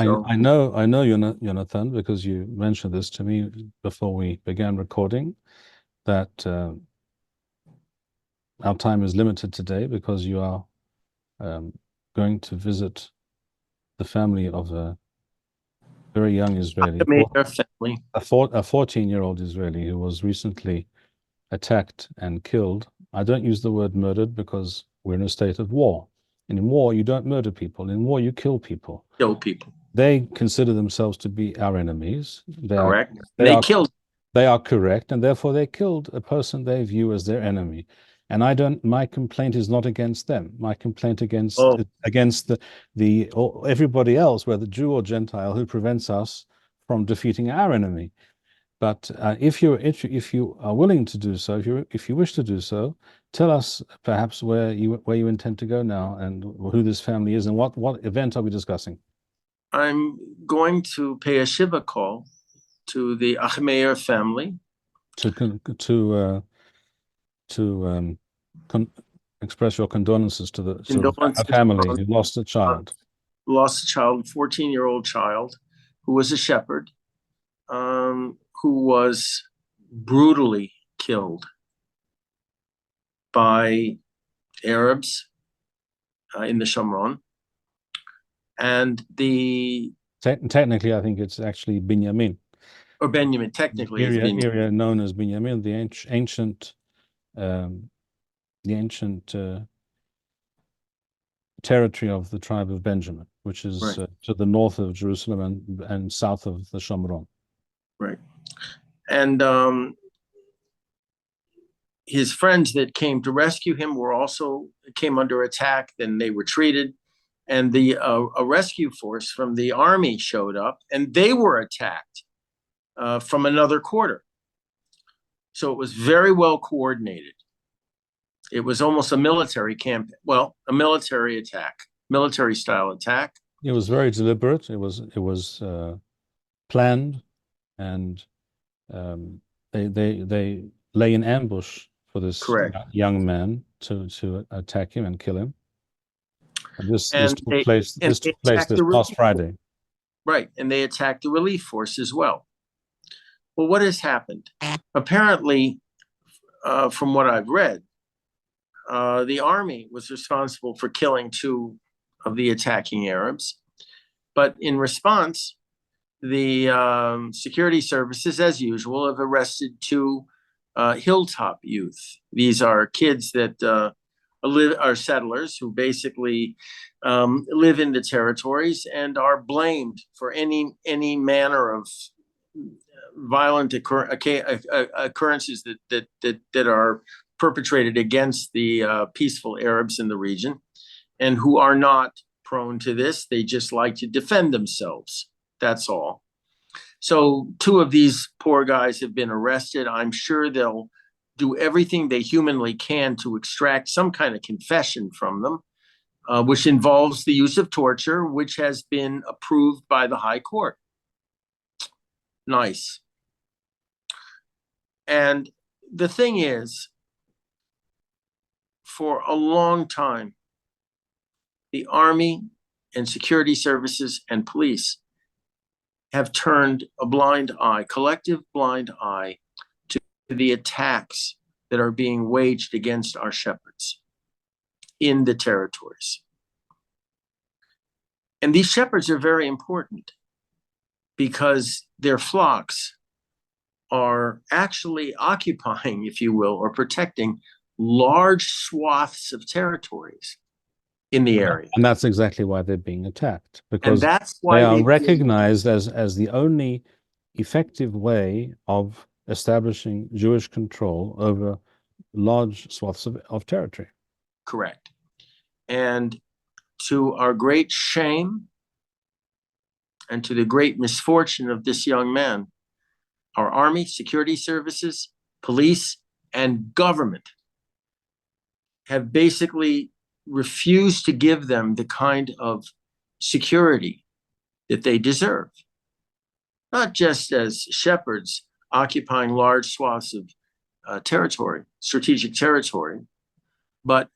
So I know, Jonathan, because you mentioned this to me before we began recording, that our time is limited today because you are um, going to visit the family of a very young Israeli, Achimeir family. a 14-year-old Israeli who was recently attacked and killed. I don't use the word murdered because we're in a state of war. And in war, you don't murder people. In war, you kill people. Kill people. They consider themselves to be our enemies. Correct. They They are killed. they are correct, and therefore they killed a person they view as their enemy. And I don't. My complaint is not against them. My complaint Oh, against the or everybody else, whether Jew or Gentile, who prevents us from defeating our enemy. But if you are willing to do so, if you wish to do so, tell us perhaps where you intend to go now and who this family is and what event are we discussing? I'm going to pay a Shiva call to the Achimeir family. To to con express your condolences to a Condolences family on who lost a child. lost a child, 14-year-old child, who was a shepherd, who was brutally killed by Arabs in the Shomron. And Technically, I think it's actually Binyamin, or Binyamin, technically it's area known as Binyamin, um, the ancient territory of the tribe of Benjamin, which is right, to the north of Jerusalem and south of the Shomron. right. And his friends that came to rescue him were also came under attack. Then they retreated, and a rescue force from the army showed up, and they were attacked from another quarter. So it was very well coordinated. It was almost a military camp, well, a military attack, military style attack. It was very deliberate. It was planned, and um, they lay in ambush for this Correct. young man to attack him and kill him. And this And took place they attacked this the past relief, Friday. right, and they attacked the relief force as well. Well, what has happened? Apparently, from what I've read, the army was responsible for killing two of the attacking Arabs. But in response, the security services, as usual, have arrested two hilltop youth. These are kids that are settlers who basically live in the territories and are blamed for any manner of violent occurrences that are perpetrated against the peaceful Arabs in the region, and who are not prone to this. They just like to defend themselves. That's all. So two of these poor guys have been arrested. I'm sure they'll do everything they humanly can to extract some kind of confession from them, which involves the use of torture, which has been approved by the High Court. Nice. And the thing is, for a long time, the army and security services and police have turned a blind eye, collective blind eye, to the attacks that are being waged against our shepherds in the territories. And these shepherds are very important because their flocks are actually occupying, if you will, or protecting large swaths of territories in the area. And that's exactly why they're being attacked, And because that's they why are they recognized as the only effective way of establishing Jewish control over large swaths of territory. correct. And to our great shame and to the great misfortune of this young man, our army, security services, police, and government have basically refused to give them the kind of security that they deserve. Not just as shepherds occupying large swaths of territory, strategic territory, but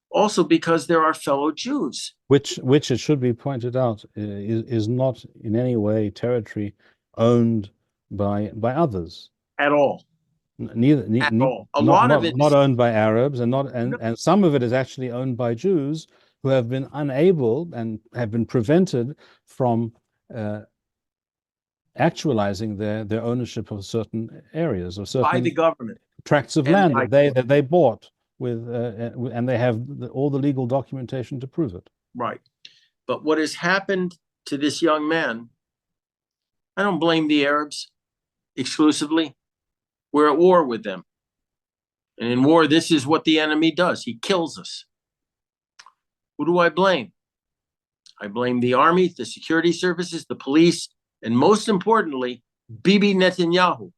Also because they're our fellow Jews. Which it should be pointed out is not in any way territory owned by others. At all. Neither, At all. A not lot of it not is, owned by Arabs, and not no, and some of it is actually owned by Jews who have been unable and have been prevented from actualizing their ownership of certain areas or by the certain government. tracts of And land by that they bought with and they have all the legal documentation to prove it. right. But what has happened to this young man, I don't blame the Arabs exclusively. We're at war with them. And in war, this is what the enemy does. He kills us. Who do I blame? I blame the army, the security services, the police, and most importantly, Bibi Netanyahu.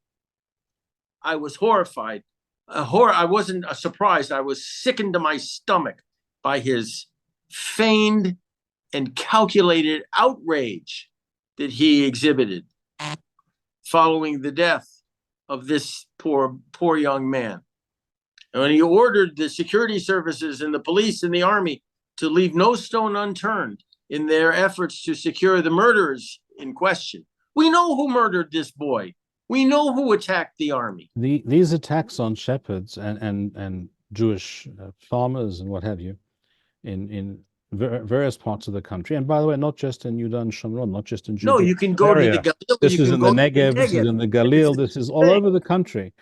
I was horrified. I wasn't surprised. I was sickened to my stomach by his feigned and calculated outrage that he exhibited following the death of this poor young man. And when he ordered the security services and the police and the army to leave no stone unturned in their efforts to secure the murderers in question. We know who murdered this boy. We know who attacked the army. These attacks on shepherds and Jewish farmers and what have you in various parts of the country, and by the way, not just in Yudan and Shomron, not just in Judea. No, you can go to the Galil. This is in the Negev, this is in the Galil, this is all over the country.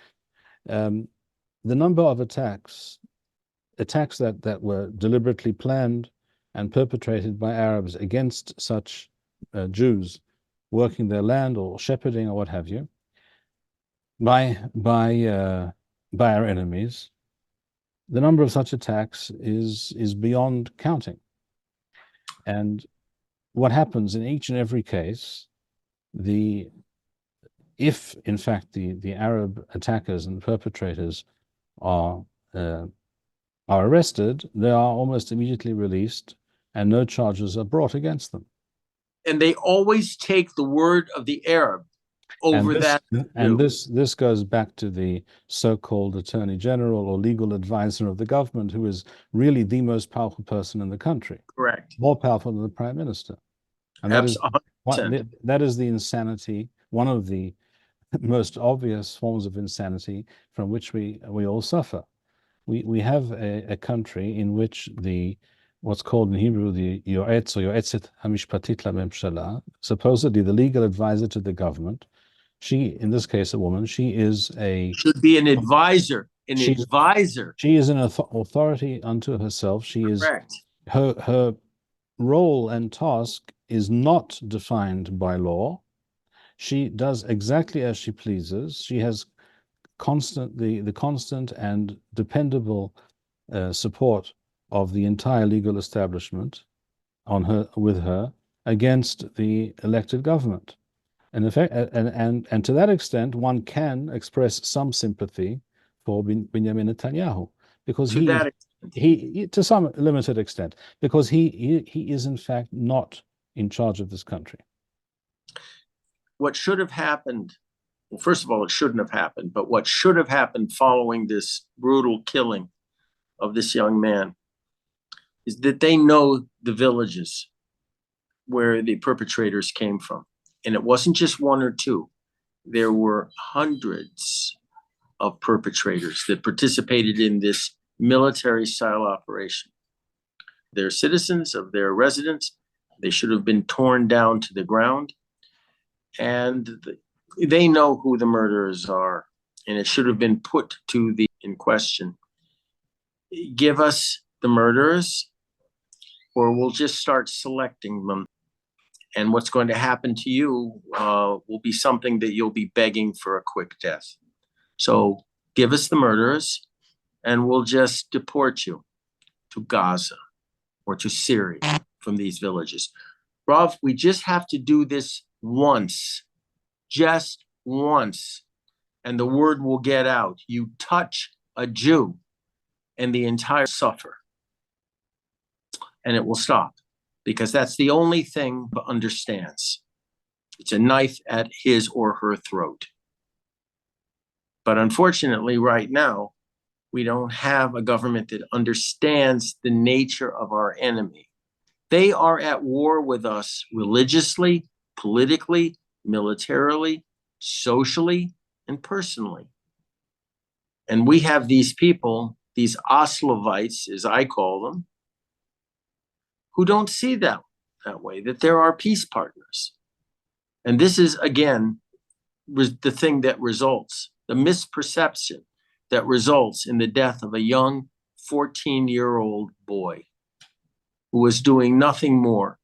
The number of attacks that were deliberately planned and perpetrated by Arabs against such Jews working their land or shepherding or what have you, by our enemies, the number of such attacks is beyond counting. And what happens in each and every case, if in fact the Arab attackers and perpetrators are arrested, they are almost immediately released and no charges are brought against them. And they always take the word of the Arab over that. And this goes back to the so-called Attorney General or legal advisor of the government, who is really the most powerful person in the country. Correct. More powerful than the prime minister. And that is the insanity, one of the most obvious forms of insanity from which we all suffer. We have a country in which what's called in Hebrew the Yoetz or Yoetzet Hamishpatit LaMemshala, supposedly the legal advisor to the government. She, in this case, a woman, she should be an advisor. She is an authority unto herself. She is correct. Her role and task is not defined by law. She does exactly as she pleases. She has the constant and dependable support of the entire legal establishment with her against the elected government. And to that extent, one can express some sympathy for Binyamin Netanyahu, because he to some limited extent, because he is in fact not in charge of this country. What should have happened, well, first of all, it shouldn't have happened, but what should have happened following this brutal killing of this young man is that they know the villages where the perpetrators came from. And it wasn't just one or two. There were hundreds of perpetrators that participated in this military-style operation. They're citizens of their residence. They should have been torn down to the ground. And they know who the murderers are. And it should have been put to the in question. Give us the murderers, or we'll just start selecting them. And what's going to happen to you will be something that you'll be begging for a quick death. So give us the murderers, and we'll just deport you to Gaza or to Syria from these villages. Rav, we just have to do this once, just once, and the word will get out. You touch a Jew, and the entire suffer, and it will stop. Because that's the only thing he understands. It's a knife at his or her throat. But unfortunately, right now, We don't have a government that understands the nature of our enemy. They are at war with us religiously, politically, militarily, socially, and personally. And we have these people, these Oslovites, as I call them, who don't see that way, that there are peace partners. And this is, again, the thing that results, the misperception that results in the death of a young 14-year-old boy who was doing nothing more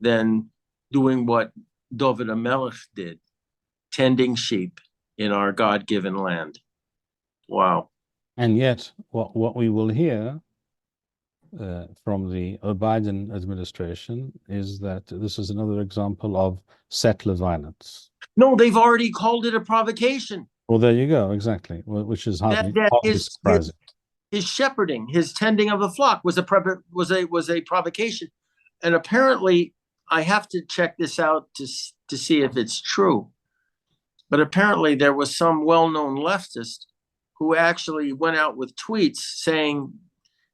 than doing what David HaMelech did, tending sheep in our God-given land. Wow. And yet, what we will hear from the Biden administration is that this is another example of settler violence. No, they've already called it a provocation. Well, there you go, exactly, which is hardly surprising. His shepherding, his tending of the flock was a provocation. And apparently, I have to check this out to see if it's true. But apparently there was some well-known leftist who actually went out with tweets saying,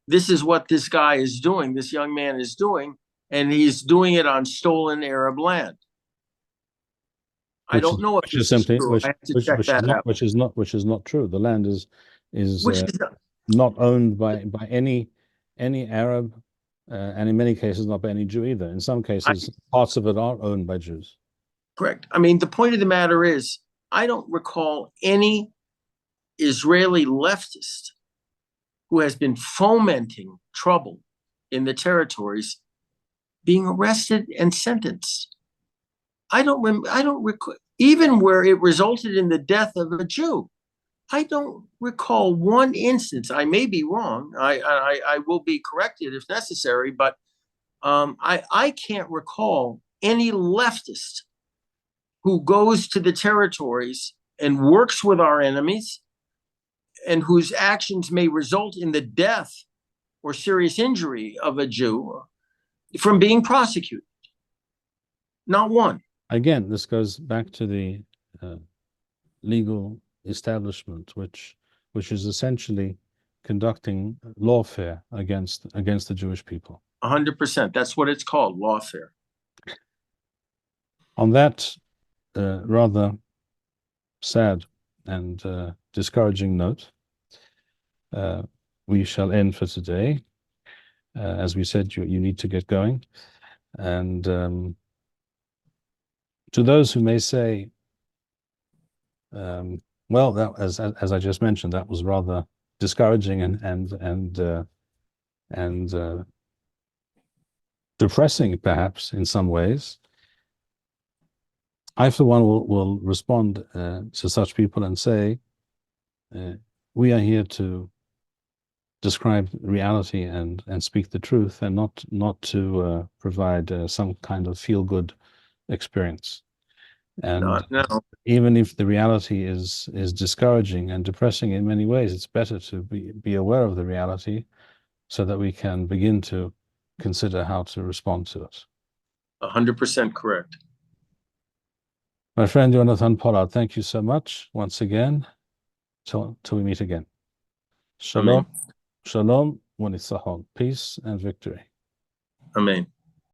this is what this guy is doing, this young man is doing, and he's doing it on stolen Arab land. I don't know if which is simply true. I have to check that out. Which is not true. The land is not owned by any Arab, and in many cases not by any Jew either. In some cases, parts of it are owned by Jews. Correct. I mean, the point of the matter is, I don't recall any Israeli leftist who has been fomenting trouble in the territories being arrested and sentenced. I don't recall, even where it resulted in the death of a Jew. I don't recall one instance. I may be wrong. I will be corrected if necessary, but I can't recall any leftist who goes to the territories and works with our enemies and whose actions may result in the death or serious injury of a Jew from being prosecuted. Not one. Again, this goes back to the legal establishment, which is essentially conducting lawfare against the Jewish people. 100%. That's what it's called, lawfare. On that rather sad and discouraging note, we shall end for today. As we said, you need to get going. And to those who may say, well, that as I just mentioned, that was rather discouraging and depressing, perhaps in some ways. I, for one, will respond to such people and say, we are here to describe reality and speak the truth, and not to provide some kind of feel-good experience. And no. Even if the reality is discouraging and depressing in many ways, it's better to be aware of the reality so that we can begin to consider how to respond to it. 100% correct. My friend Jonathan Pollard, thank you so much once again. Till we meet again. Shalom, Amen. shalom, peace and victory. Amen.